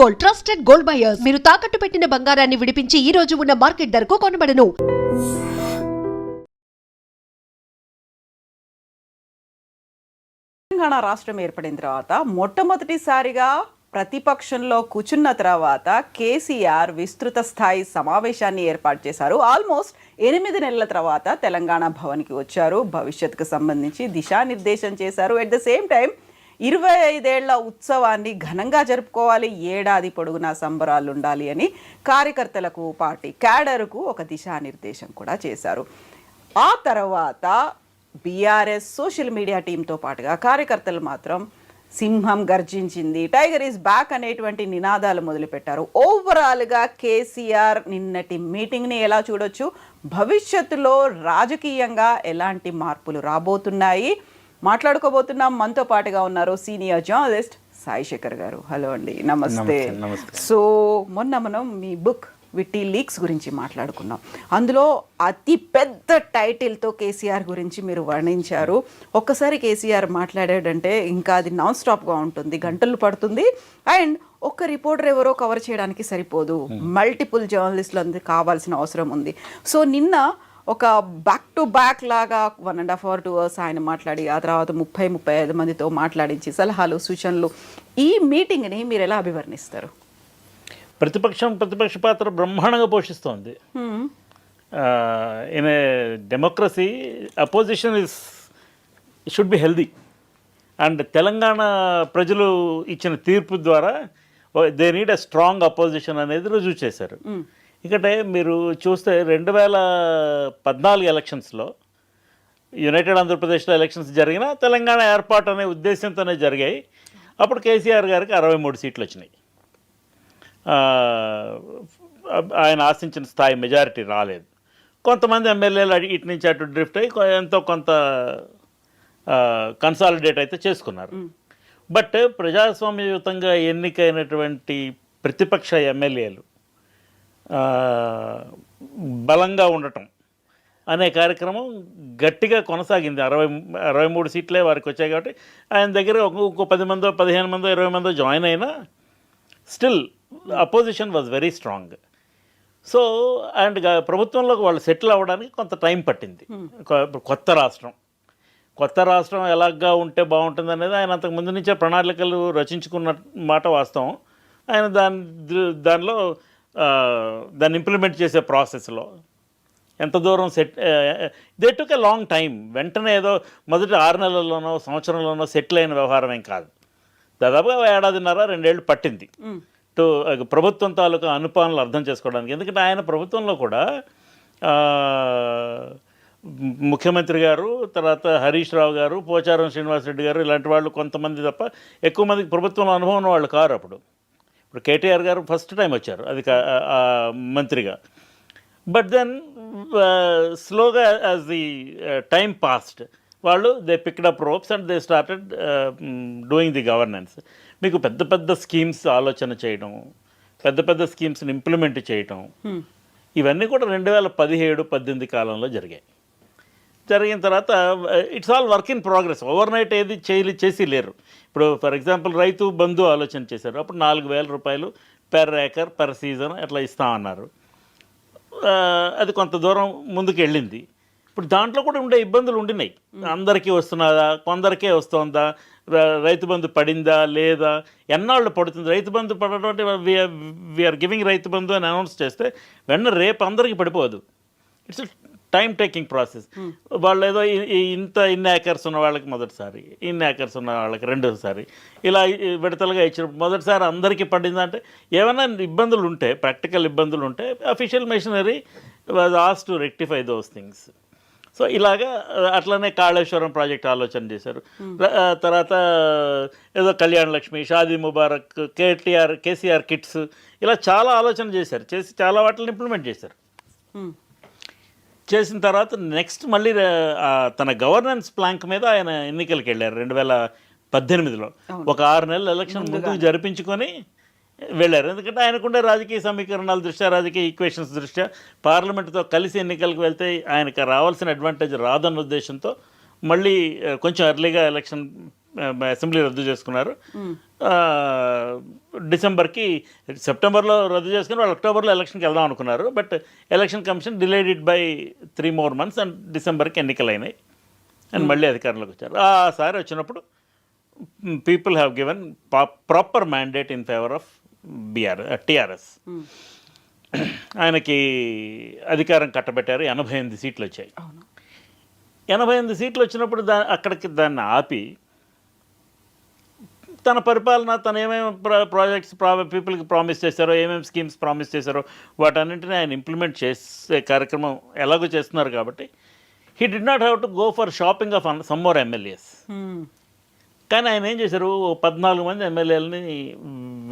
Gold, trusted gold buyers. మీరు తాకట్టు పెట్టిన బంగారాన్ని విడిపించి ఈ రోజు ఉన్న మార్కెట్ ధరకు కొనబడను. తెలంగాణ రాష్ట్రం ఏర్పడిన తర్వాత మొట్టమొదటిసారిగా ప్రతిపక్షంలో కూర్చున్న తర్వాత కేసీఆర్ విస్తృత స్థాయి సమావేశాన్ని ఏర్పాటు చేశారు. ఆల్మోస్ట్ 8 నెలల తర్వాత తెలంగాణ భవన్కి వచ్చారు. భవిష్యత్తుకు సంబంధించి దిశానిర్దేశం చేశారు. ఎట్ ద సేమ్ టైం 25 ఏళ్ల ఉత్సవాన్ని ఘనంగా జరుపుకోవాలి, ఏడాది పొడుగునా సంబరాలు ఉండాలి అని కార్యకర్తలకు, పార్టీ క్యాడర్కు ఒక దిశానిర్దేశం కూడా చేశారు. ఆ తర్వాత బీఆర్ఎస్ సోషల్ మీడియా టీంతో పాటుగా కార్యకర్తలు మాత్రం సింహం గర్జించింది, టైగర్ ఈజ్ బ్యాక్ అనేటువంటి నినాదాలు మొదలుపెట్టారు. ఓవరాల్గా కేసీఆర్ నిన్నటి మీటింగ్ని ఎలా చూడొచ్చు, భవిష్యత్తులో రాజకీయంగా ఎలాంటి మార్పులు రాబోతున్నాయి మాట్లాడుకోబోతున్నాం. మనతో పాటుగా ఉన్నారు సీనియర్ జర్నలిస్ట్ సాయి శేఖర్ గారు. హలో అండి, నమస్తే. సో మొన్న మనం మీ బుక్ విట్టి లీక్స్ గురించి మాట్లాడుకున్నాం. అందులో అతి పెద్ద టైటిల్తో కేసీఆర్ గురించి మీరు వర్ణించారు. ఒక్కసారి కేసీఆర్ మాట్లాడాడంటే ఇంకా అది నాన్ స్టాప్గా ఉంటుంది, గంటలు పడుతుంది. అండ్ ఒక్క రిపోర్టర్ ఎవరో కవర్ చేయడానికి సరిపోదు, మల్టిపుల్ జర్నలిస్టులు కావాల్సిన అవసరం ఉంది. సో నిన్న ఒక బ్యాక్ టు బ్యాక్ లాగా 1.5 hours 2 hours ఆయన మాట్లాడి ఆ తర్వాత 30-35 మందితో మాట్లాడించి సలహాలు, సూచనలు, ఈ మీటింగ్ని మీరు ఎలా అభివర్ణిస్తారు? ప్రతిపక్ష పాత్ర బ్రహ్మాండంగా పోషిస్తోంది. In a democracy opposition should be healthy. And Telangana ప్రజలు ఇచ్చిన తీర్పు ద్వారా they need a strong opposition అనేది రుజువు చేశారు. ఇక్కడ మీరు చూస్తే 2014 ఎలక్షన్స్లో యునైటెడ్ ఆంధ్రప్రదేశ్లో ఎలక్షన్స్ జరిగినా తెలంగాణ ఏర్పాటు అనే ఉద్దేశంతోనే జరిగాయి. అప్పుడు కేసీఆర్ గారికి 63 సీట్లు వచ్చినాయి. ఆయన ఆశించిన స్థాయి మెజారిటీ రాలేదు. కొంతమంది ఎమ్మెల్యేలు ఇటు నుంచి అటు డ్రిఫ్ట్ అయ్యి ఎంతో కొంత కన్సాలిడేట్ అయితే చేసుకున్నారు. బట్ ప్రజాస్వామ్యయుతంగా ఎన్నికైనటువంటి ప్రతిపక్ష ఎమ్మెల్యేలు బలంగా ఉండటం అనే కార్యక్రమం గట్టిగా కొనసాగింది. 63 సీట్లే వారికి వచ్చాయి కాబట్టి ఆయన దగ్గర ఒక 10 మందో 15 మందో 20 మందో జాయిన్ అయినా still opposition was very strong. So and ప్రభుత్వంలోకి వాళ్ళు సెటిల్ అవ్వడానికి కొంత టైం పట్టింది. కొత్త రాష్ట్రం ఎలాగా ఉంటే బాగుంటుంది అనేది ఆయన అంతకు ముందు నుంచే ప్రణాళికలు రచించుకున్న మాట వాస్తవం. ఆయన దానిలో దాన్ని ఇంప్లిమెంట్ చేసే ప్రాసెస్లో ఎంత దూరం they took a long time. వెంటనే ఏదో మొదటి 6 నెలల్లోనో సంవత్సరంలోనో సెటిల్ అయిన వ్యవహారం ఏం కాదు. దాదాపుగా 1.5-2 ఏళ్ళు పట్టింది ప్రభుత్వం తాలూకా అనుపాలనలు అర్థం చేసుకోవడానికి. ఎందుకంటే ఆయన ప్రభుత్వంలో కూడా ముఖ్యమంత్రి గారు, తర్వాత హరీష్ రావు గారు, పోచారం శ్రీనివాసరెడ్డి గారు ఇలాంటి వాళ్ళు కొంతమంది తప్ప ఎక్కువ మందికి ప్రభుత్వంలో అనుభవం ఉన్న వాళ్ళు కారు. ఇప్పుడు కేటీఆర్ గారు ఫస్ట్ టైం వచ్చారు అది మంత్రిగా. బట్ దెన్ స్లోగా యాజ్ ది టైం పాస్డ్ వాళ్ళు they picked up ropes and they started doing the governance. మీకు పెద్ద పెద్ద స్కీమ్స్ ఆలోచన చేయడం, పెద్ద స్కీమ్స్ని ఇంప్లిమెంట్ చేయటం, ఇవన్నీ కూడా 2017-18 కాలంలో జరిగాయి. జరిగిన తర్వాత it's all work in progress. Over night ఏది చేసి లేరు. ఇప్పుడు ఫర్ ఎగ్జాంపుల్ రైతు బంధు ఆలోచన చేశారు. అప్పుడు 4,000 రూపాయలు పెర్ ఏకర్ పెర్ సీజన్ అట్లా ఇస్తామన్నారు. అది కొంత దూరం ముందుకు వెళ్ళింది. ఇప్పుడు దాంట్లో కూడా ఉండే ఇబ్బందులు ఉండినాయి. అందరికీ వస్తున్నదా, కొందరికే వస్తుందా, రైతు బంధు పడిందా లేదా, ఎన్నాళ్ళు పడుతుంది. రైతు బంధు పడడం అంటే వీఆర్ గివింగ్ రైతు బంధు అని అనౌన్స్ చేస్తే వెంటనే రేపు అందరికీ పడిపోదు. It's time taking process. వాళ్ళు ఏదో ఇన్ని ఏకర్స్ ఉన్న వాళ్ళకి మొదటిసారి, ఇన్ని ఏకర్స్ ఉన్న వాళ్ళకి రెండోసారి, ఇలా విడతలుగా ఇచ్చినప్పుడు మొదటిసారి అందరికీ పడిందంటే ఏమైనా ఇబ్బందులు ఉంటే, ప్రాక్టికల్ ఇబ్బందులు ఉంటే official machinery was asked to rectify those things. So ఇలాగా అట్లనే కాళేశ్వరం ప్రాజెక్ట్ ఆలోచన చేశారు. తర్వాత ఏదో కళ్యాణ లక్ష్మి, షాదీ ముబారక్, కేసీఆర్ కిట్స్, ఇలా చాలా ఆలోచన చేశారు. చేసి చాలా వాటిని ఇంప్లిమెంట్ చేశారు. చేసిన తర్వాత నెక్స్ట్ మళ్ళీ తన గవర్నెన్స్ ప్లాంక్ మీద ఆయన ఎన్నికలకు వెళ్ళారు 2018లో. ఒక 6 నెలల ఎలక్షన్ ముందుకు జరిపించుకొని వెళ్ళారు. ఎందుకంటే ఆయనకుండే రాజకీయ సమీకరణాల దృష్ట్యా, రాజకీయ ఈక్వేషన్స్ దృష్ట్యా పార్లమెంటుతో కలిసి ఎన్నికలకు వెళ్తే ఆయనకు రావాల్సిన అడ్వాంటేజ్ రాదన్న ఉద్దేశంతో మళ్ళీ కొంచెం ఎర్లీగా ఎలక్షన్ అసెంబ్లీ రద్దు చేసుకున్నారు. డిసెంబర్కి సెప్టెంబర్లో రద్దు చేసుకుని వాళ్ళు అక్టోబర్లో ఎలక్షన్కి వెళ్దాం అనుకున్నారు. But election commission delayed it by 3 more months and డిసెంబర్కి ఎన్నికలైనాయి అండ్ మళ్ళీ అధికారంలోకి వచ్చారు. సారి వచ్చినప్పుడు people have given proper mandate in favour of TRS. ఆయనకి అధికారం కట్టబెట్టారు. 88 సీట్లు వచ్చాయి. 88 సీట్లు వచ్చినప్పుడు అక్కడికి దాన్ని ఆపి తన పరిపాలన తను ఏమేమి ప్రాజెక్ట్స్ పీపుల్కి ప్రామిస్ చేశారో, ఏమేమి స్కీమ్స్ ప్రామిస్ చేశారో వాటన్నింటినీ ఆయన ఇంప్లిమెంట్ చేసే కార్యక్రమం ఎలాగో చేస్తున్నారు కాబట్టి he did not have to go for shopping off some more MLAs. కానీ ఆయన ఏం చేశారు, 14 మంది ఎమ్మెల్యేలని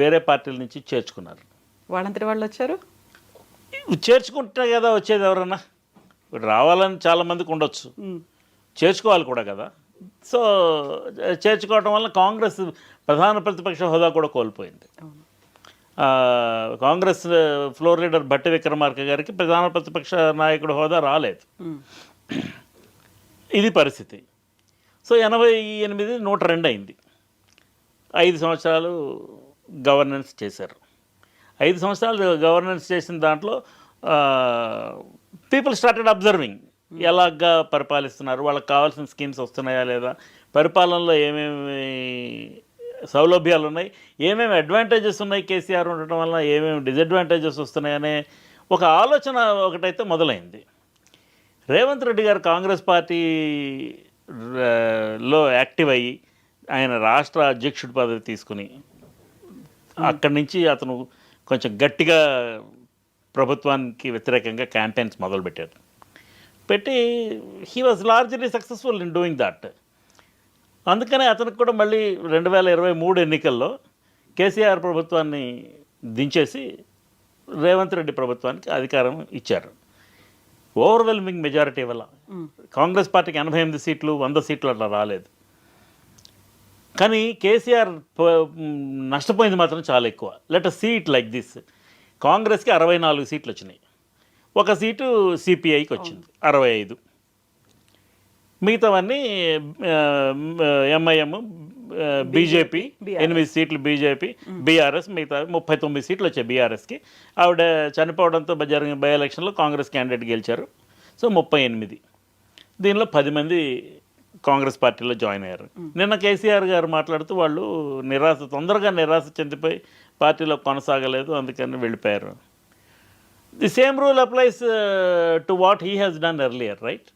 వేరే పార్టీల నుంచి చేర్చుకున్నారు. వాళ్ళంతటి వాళ్ళు వచ్చారు. చేర్చుకుంటే కదా వచ్చేది ఎవరన్నా. రావాలని చాలామందికి ఉండొచ్చు, చేర్చుకోవాలి కూడా కదా. సో చేర్చుకోవటం వల్ల కాంగ్రెస్ ప్రధాన ప్రతిపక్ష హోదా కూడా కోల్పోయింది. కాంగ్రెస్ ఫ్లోర్ లీడర్ భట్టి విక్రమార్క గారికి ప్రధాన ప్రతిపక్ష నాయకుడు హోదా రాలేదు. ఇది పరిస్థితి. సో 88 102 అయింది. 5 సంవత్సరాలు గవర్నెన్స్ చేశారు. 5 సంవత్సరాలు గవర్నెన్స్ చేసిన దాంట్లో పీపుల్ స్టార్టెడ్ అబ్జర్వింగ్ ఎలాగా పరిపాలిస్తున్నారు, వాళ్ళకి కావాల్సిన స్కీమ్స్ వస్తున్నాయా లేదా, పరిపాలనలో ఏమేమి సౌలభ్యాలు ఉన్నాయి, ఏమేమి అడ్వాంటేజెస్ ఉన్నాయి కేసీఆర్ ఉండటం వల్ల, ఏమేమి డిసడ్వాంటేజెస్ వస్తున్నాయనే ఒక ఆలోచన ఒకటైతే మొదలైంది. రేవంత్ రెడ్డి గారు కాంగ్రెస్ పార్టీలో యాక్టివ్ అయ్యి ఆయన రాష్ట్ర అధ్యక్షుడి పదవి తీసుకుని అక్కడి నుంచి అతను కొంచెం గట్టిగా ప్రభుత్వానికి వ్యతిరేకంగా క్యాంపెయిన్స్ మొదలుపెట్టారు. పెట్టి he was largely successful in doing that. అందుకనే అతనికి కూడా మళ్ళీ 2023 ఎన్నికల్లో కేసీఆర్ ప్రభుత్వాన్ని దించేసి రేవంత్ రెడ్డి ప్రభుత్వానికి అధికారం ఇచ్చారు. ఓవర్వెల్మింగ్ మెజారిటీ వల్ల కాంగ్రెస్ పార్టీకి 88 సీట్లు 100 సీట్లు అట్లా రాలేదు. కానీ కేసీఆర్ నష్టపోయింది మాత్రం చాలా ఎక్కువ. Let us see it like this. కాంగ్రెస్కి 64 సీట్లు వచ్చినాయి, 1 సీటు సిపిఐకి వచ్చింది 65. మిగతావన్నీ ఎంఐఎం, బీజేపీ 8 సీట్లు, బీజేపీ, బీఆర్ఎస్ మిగతా 39 సీట్లు వచ్చాయి బీఆర్ఎస్కి. ఆవిడ చనిపోవడంతో జరిగిన బై ఎలక్షన్లో కాంగ్రెస్ క్యాండిడేట్ గెలిచారు. సో 38. దీనిలో 10 మంది కాంగ్రెస్ పార్టీలో జాయిన్ అయ్యారు. నిన్న కేసీఆర్ గారు మాట్లాడుతూ వాళ్ళు తొందరగా నిరాశ చెందిపోయి పార్టీలో కొనసాగలేదు, అందుకని వెళ్ళిపోయారు. The same rule applies to what he has done earlier, right?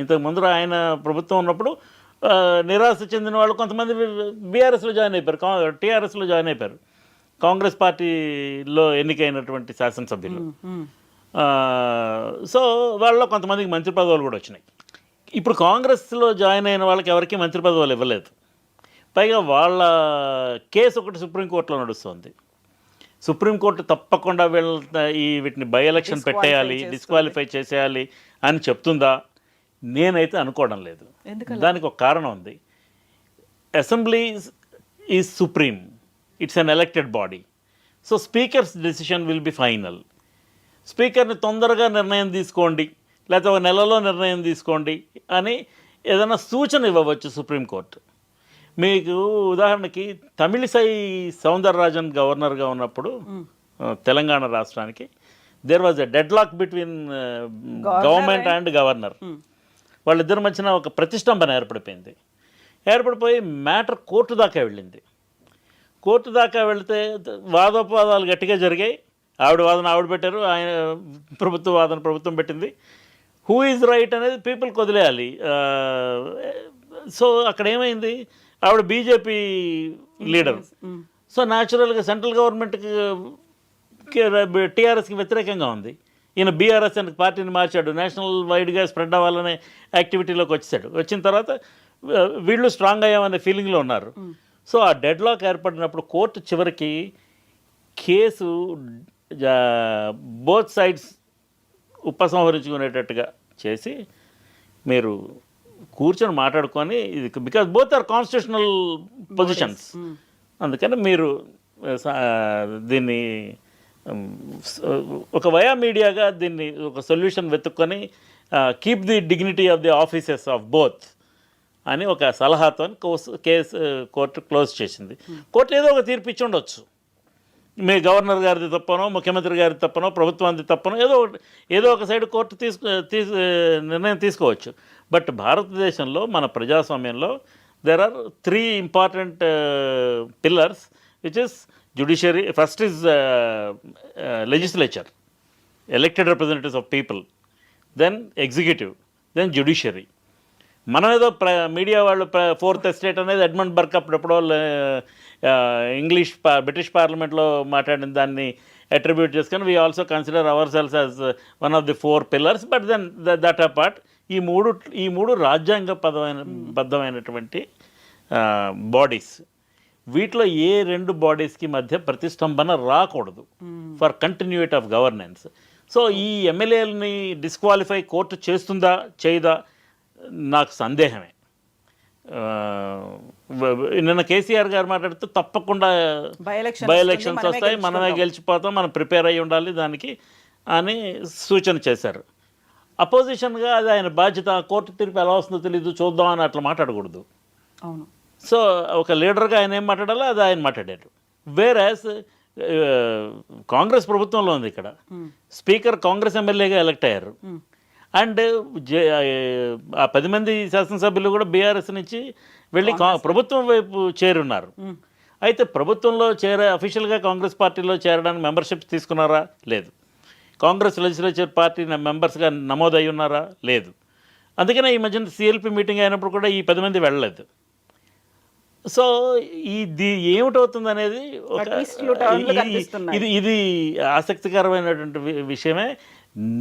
ఇంతకు ముందు ఆయన ప్రభుత్వం ఉన్నప్పుడు నిరాశ చెందిన వాళ్ళు కొంతమంది బీఆర్ఎస్లో జాయిన్ అయిపోయారు, టీఆర్ఎస్లో జాయిన్ అయిపోయారు, కాంగ్రెస్ పార్టీలో ఎన్నికైనటువంటి శాసనసభ్యులు. సో వాళ్ళలో కొంతమందికి మంత్రి పదవులు కూడా వచ్చినాయి. ఇప్పుడు కాంగ్రెస్లో జాయిన్ అయిన వాళ్ళకి ఎవరికి మంత్రి పదవులు ఇవ్వలేదు. పైగా వాళ్ళ కేసు ఒకటి సుప్రీంకోర్టులో నడుస్తుంది. సుప్రీంకోర్టు తప్పకుండా వీటిని బై ఎలక్షన్ పెట్టేయాలి, డిస్క్వాలిఫై చేసేయాలి అని చెప్తుందా? నేనైతే అనుకోవడం లేదు. దానికి ఒక కారణం ఉంది. Assembly is supreme, it's an elected body. So speaker's decision will be final. స్పీకర్ని తొందరగా నిర్ణయం తీసుకోండి, లేకపోతే ఒక నెలలో నిర్ణయం తీసుకోండి అని ఏదైనా సూచన ఇవ్వవచ్చు సుప్రీంకోర్టు. మీకు ఉదాహరణకి తమిళిసై సౌందరరాజన్ గవర్నర్గా ఉన్నప్పుడు తెలంగాణ రాష్ట్రానికి there was a deadlock between government and governor. వాళ్ళిద్దరి మధ్యన ఒక ప్రతిష్టంభన ఏర్పడిపోయి మ్యాటర్ కోర్టు దాకా వెళ్ళింది. కోర్టు దాకా వెళితే వాదోపవాదాలు గట్టిగా జరిగాయి. ఆవిడ వాదన ఆవిడ పెట్టారు, ఆయన ప్రభుత్వ వాదన ప్రభుత్వం పెట్టింది. హూ ఈజ్ రైట్ అనేది పీపుల్కి వదిలేయాలి. సో అక్కడ ఏమైంది, ఆవిడ బీజేపీ లీడర్. సో న్యాచురల్గా సెంట్రల్ గవర్నమెంట్కి టీఆర్ఎస్కి వ్యతిరేకంగా ఉంది. ఈయన బీఆర్ఎస్ అని పార్టీని మార్చాడు, నేషనల్ వైడ్గా స్ప్రెడ్ అవ్వాలనే యాక్టివిటీలోకి వచ్చాడు. వచ్చిన తర్వాత వీళ్ళు స్ట్రాంగ్ అయ్యామనే ఫీలింగ్లో ఉన్నారు. సో ఆ డెడ్ లాక్ ఏర్పడినప్పుడు కోర్టు చివరికి కేసు బోత్ సైడ్స్ ఉపసంహరించుకునేటట్టుగా చేసి మీరు కూర్చొని మాట్లాడుకొని, ఇది because both are constitutional positions, అందుకని మీరు దీన్ని ఒక వయా మీడియాగా దీన్ని ఒక సొల్యూషన్ వెతుక్కొని keep the dignity of the offices of both అని ఒక సలహాతో కేసు కోర్టు క్లోజ్ చేసింది. కోర్టు ఏదో ఒక తీర్పు ఇచ్చి ఉండొచ్చు, మీ గవర్నర్ గారిది తప్పనో, ముఖ్యమంత్రి గారిది తప్పనో, ప్రభుత్వానికి తప్పనో, ఏదో ఒక సైడ్ కోర్టు నిర్ణయం తీసుకోవచ్చు. బట్ భారతదేశంలో మన ప్రజాస్వామ్యంలో there are 3 important pillars, which is judiciary. First is legislature, elected representatives of people, then executive, then judiciary. మనం ఏదో మీడియా వాళ్ళు 4th ఎస్టేట్ అనేది ఎడ్మండ్ బర్క్ అప్పుడెప్పుడో బ్రిటిష్ పార్లమెంట్లో మాట్లాడిన దాన్ని అట్రిబ్యూట్ చేసుకొని we also consider ourselves as one of the 4 pillars. But then that apart ఈ మూడు రాజ్యాంగ బద్ధమైనటువంటి బాడీస్. వీటిలో ఏ 2 బాడీస్కి మధ్య ప్రతిష్టంభన రాకూడదు for continuity of governance. So ఈ ఎమ్మెల్యేలని డిస్క్వాలిఫై కోర్టు చేస్తుందా చేయదా నాకు సందేహమే. నిన్న కేసీఆర్ గారు మాట్లాడుతూ తప్పకుండా బై ఎలక్షన్స్ వస్తాయి, మనమే గెలిచిపోతాం, మనం ప్రిపేర్ అయ్యి ఉండాలి దానికి అని సూచన చేశారు. అపోజిషన్గా అది ఆయన బాధ్యత, కోర్టు తీర్పు ఎలా వస్తుందో తెలియదు చూద్దాం అని అట్లా మాట్లాడకూడదు. అవును. సో ఒక లీడర్గా ఆయన ఏం మాట్లాడాలో అది ఆయన మాట్లాడారు. వేరాస్ కాంగ్రెస్ ప్రభుత్వంలో ఉంది, ఇక్కడ స్పీకర్ కాంగ్రెస్ ఎమ్మెల్యేగా ఎలక్ట్ అయ్యారు. అండ్ ఆ 10 మంది శాసనసభ్యులు కూడా బీఆర్ఎస్ నుంచి వెళ్ళి ప్రభుత్వం వైపు చేరున్నారు. అయితే ప్రభుత్వంలో అఫీషియల్గా కాంగ్రెస్ పార్టీలో చేరడానికి మెంబర్షిప్ తీసుకున్నారా? లేదు. కాంగ్రెస్ లెజిస్లేచర్ పార్టీ మెంబర్స్గా నమోదయ్యి ఉన్నారా? లేదు. అందుకనే ఈ మధ్యన సిఎల్పి మీటింగ్ అయినప్పుడు కూడా ఈ 10 మంది వెళ్ళలేదు. సో ఇది ఏమిటవుతుంది అనేది ఇది ఆసక్తికరమైనటువంటి విషయమే.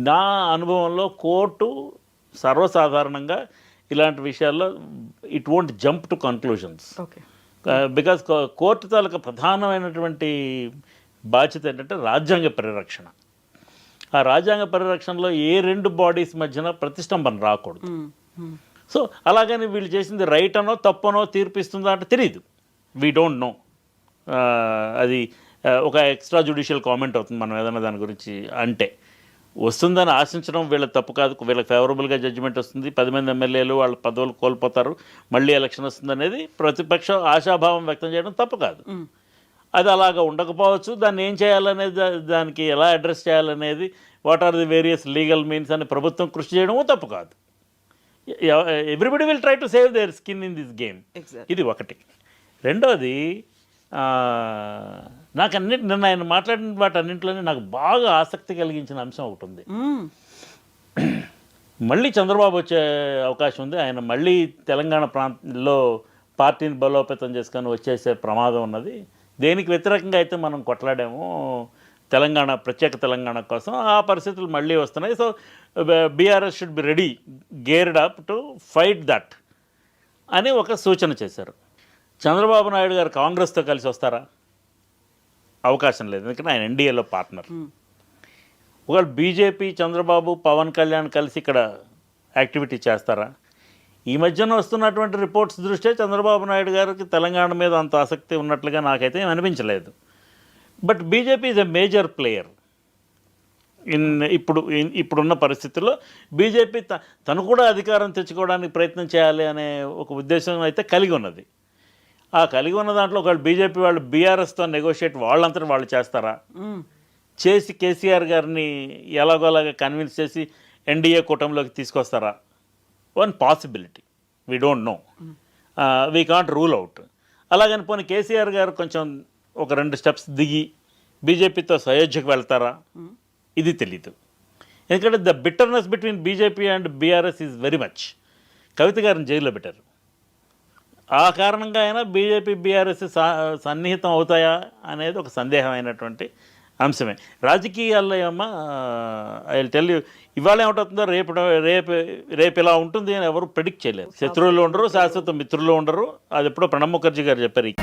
నా అనుభవంలో కోర్టు సర్వసాధారణంగా ఇలాంటి విషయాల్లో it won't jump to conclusions. Because court తాలూకా ప్రధానమైనటువంటి బాధ్యత ఏంటంటే రాజ్యాంగ పరిరక్షణ. ఆ రాజ్యాంగ పరిరక్షణలో ఏ 2 బాడీస్ మధ్యన ప్రతిష్టంభన రాకూడదు. సో అలాగని వీళ్ళు చేసింది రైట్ అనో తప్పనో తీర్పిస్తుందా అంటే తెలియదు. We don't no. అది ఒక ఎక్స్ట్రా జ్యుడిషియల్ కామెంట్ అవుతుంది మనం ఏదైనా దాని గురించి అంటే. వస్తుందని ఆశించడం వీళ్ళకి తప్పు కాదు, వీళ్ళకి ఫేవరబుల్గా జడ్జిమెంట్ వస్తుంది, 10 మంది ఎమ్మెల్యేలు వాళ్ళ పదవులు కోల్పోతారు, మళ్ళీ ఎలక్షన్ వస్తుంది అనేది ప్రతిపక్షం ఆశాభావం వ్యక్తం చేయడం తప్పు కాదు. అది అలాగా ఉండకపోవచ్చు. దాన్ని ఏం చేయాలనేది, దానికి ఎలా అడ్రస్ చేయాలనేది, what are the various legal means అని ప్రభుత్వం కృషి చేయడము తప్పు కాదు. Everybody will try to save their skin in this game. ఇది ఒకటి. రెండోది, నాకు నిన్న ఆయన మాట్లాడిన వాటన్నింటిలోనే నాకు బాగా ఆసక్తి కలిగించిన అంశం ఒకటి ఉంది. మళ్ళీ చంద్రబాబు వచ్చే అవకాశం ఉంది. ఆయన మళ్ళీ తెలంగాణ ప్రాంతంలో పార్టీని బలోపేతం చేసుకొని వచ్చేసే ప్రమాదం ఉన్నది. దేనికి వ్యతిరేకంగా అయితే మనం కొట్లాడామో ప్రత్యేక తెలంగాణ కోసం, ఆ పరిస్థితులు మళ్ళీ వస్తున్నాయి. So BRS should be ready, geared up to fight that అని ఒక సూచన చేశారు. చంద్రబాబు నాయుడు గారు కాంగ్రెస్తో కలిసి వస్తారా? అవకాశం లేదు, ఎందుకంటే ఆయన ఎన్డీఏలో పార్ట్నర్. ఒకవేళ బీజేపీ, చంద్రబాబు, పవన్ కళ్యాణ్ కలిసి ఇక్కడ యాక్టివిటీ చేస్తారా? ఈ మధ్యన వస్తున్నటువంటి రిపోర్ట్స్ దృష్ట్యా చంద్రబాబు నాయుడు గారికి తెలంగాణ మీద అంత ఆసక్తి ఉన్నట్లుగా నాకైతే ఏం అనిపించలేదు. But BJP is a major player ఇప్పుడున్న పరిస్థితుల్లో. బీజేపీ తను కూడా అధికారం తెచ్చుకోవడానికి ప్రయత్నం చేయాలి అనే ఒక ఉద్దేశం అయితే కలిగి ఉన్నది. ఆ కలిగి ఉన్న దాంట్లో ఒకవేళ బీజేపీ వాళ్ళు బీఆర్ఎస్తో నెగోషియేట్ వాళ్ళంతా వాళ్ళు చేస్తారా? చేసి కేసీఆర్ గారిని ఎలాగోలాగా కన్విన్స్ చేసి ఎన్డీఏ కూటమిలోకి తీసుకొస్తారా? One possibility, we don't know, we can't rule out. అలాగని పోనీ కేసీఆర్ గారు కొంచెం ఒక 2 స్టెప్స్ దిగి బీజేపీతో సయోధ్యకు వెళ్తారా? ఇది తెలీదు. ఎందుకంటే the bitterness between BJP and BRS is very much. Kavitha గారిని జైల్లో పెట్టారు. ఆ కారణంగా అయినా బీజేపీ బీఆర్ఎస్ సన్నిహితం అవుతాయా అనేది ఒక సందేహమైనటువంటి అంశమే. రాజకీయాల్లో ఏమో ఐ విల్ టెల్ యూ, ఇవాళ ఏమిటవుతుందో రేపు ఇలా ఉంటుంది అని ఎవరు ప్రెడిక్ట్ చేయలేరు. శత్రువులు ఉండరు, శాశ్వత మిత్రులు ఉండరు. అది ఎప్పుడో ప్రణబ్ ముఖర్జీ గారు చెప్పారు.